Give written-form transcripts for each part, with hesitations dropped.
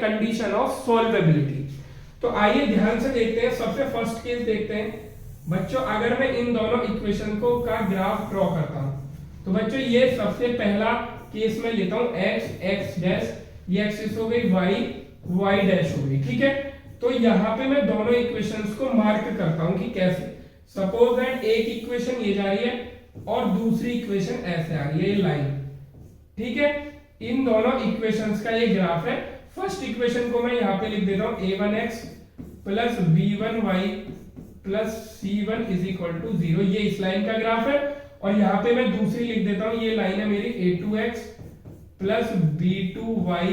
Condition of सॉल्वेबिलिटी। तो आइए ध्यान से देखते हैं। सबसे फर्स्ट केस देखते हैं बच्चों, अगर मैं इन दोनों इक्वेशन को का ग्राफ ड्रॉ करता हूं तो बच्चों ये सबसे पहला केस में लेता हूं x x डैश, ये एक्सिस हो गई y y डैश हो गई, ठीक है। तो यहाँ पे मैं दोनों इक्वेशंस को मार्क करता हूं कि कैसे। सपोज दैट एक इक्वेशन ये जा रही है और दूसरी इक्वेशन ऐसे आ रही है, ये लाइन, ठीक है। इन दोनों इक्वेशंस का ये ग्राफ है। फर्स्ट इक्वेशन को मैं यहाँ पे लिख देता हूँ a1x plus b1y plus c1 is equal to 0, ये इस लाइन का ग्राफ है। और यहाँ पे मैं दूसरी लिख देता हूँ, ये लाइन है मेरी a2x plus b2y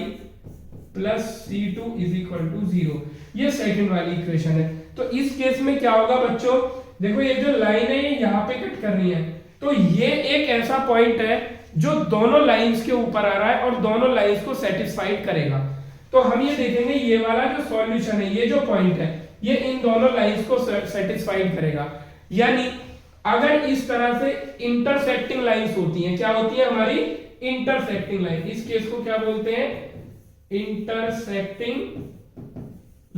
plus c2 is equal to 0, ये सेकंड वाली इक्वेशन है। तो इस केस में क्या होगा बच्चों, देखो ये जो लाइन है ये यहाँ पे कट करनी है, तो ये एक ऐसा पॉइंट है जो दोनों लाइंस के ऊपर आ रहा है और दोनों लाइंस को सेटिस्फाइड करेगा। तो हम ये देखेंगे ये वाला जो सॉल्यूशन है, ये जो पॉइंट है ये इन दोनों लाइंस को सेटिस्फाइड करेगा। यानी अगर इस तरह से इंटरसेक्टिंग लाइंस होती हैं, क्या होती है हमारी इंटरसेक्टिंग लाइन, इस केस को क्या बोलते हैं इंटरसेक्टिंग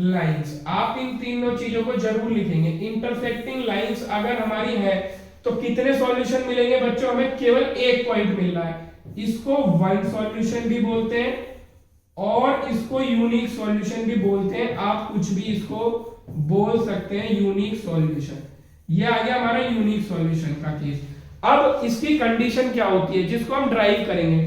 लाइंस। आप इन तीनों चीजों को जरूर लिखेंगे। इंटरसेक्टिंग लाइंस अगर हमारी है तो कितने सॉल्यूशन मिलेंगे बच्चों, हमें केवल एक पॉइंट मिल रहा है। इसको वन सॉल्यूशन भी बोलते हैं और इसको यूनिक सॉल्यूशन भी बोलते हैं। आप कुछ भी इसको बोल सकते हैं, यूनिक सॉल्यूशन। ये आ गया हमारा यूनिक सॉल्यूशन का केस। अब इसकी कंडीशन क्या होती है जिसको हम ड्राइव करेंगे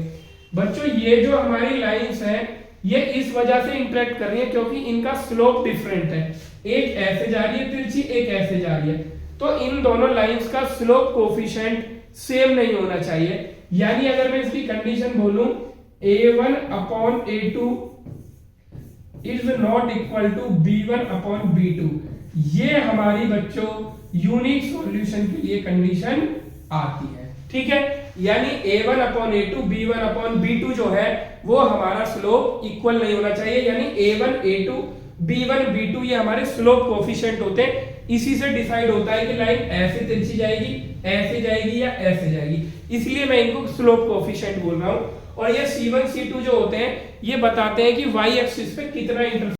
बच्चों, ये जो हमारी लाइंस है ये इस वजह से इंटरेक्ट कर रही है क्योंकि इनका स्लोप डिफरेंट है, एक ऐसे जा रही है तिरछी, एक ऐसे जा रही है। तो इन दोनों लाइंस का स्लोप कोफिशिएंट सेम नहीं होना चाहिए। यानी अगर मैं इसकी कंडीशन बोलूं a1 upon a2 is not equal to b1 upon b2, ये हमारी बच्चों यूनिक सॉल्यूशन के लिए कंडीशन आती है, ठीक है। यानी a1 upon a2 b1 upon b2 जो है वो हमारा स्लोप इक्वल नहीं होना चाहिए। यानी a1 a2 b1 b2 ये हमारे स्लोप कोफिशिएंट होते हैं। इसी से डिसाइड होता है कि लाइन ऐसे तिरछी जाएगी, ऐसे जाएगी या ऐसे जाएगी, इसलिए मैं इनको स्लोप कोफिशिएंट बोल रहा हूं। और ये c1 c2 जो होते हैं ये बताते हैं कि y एक्सिस पे कितना इंटरसेक्ट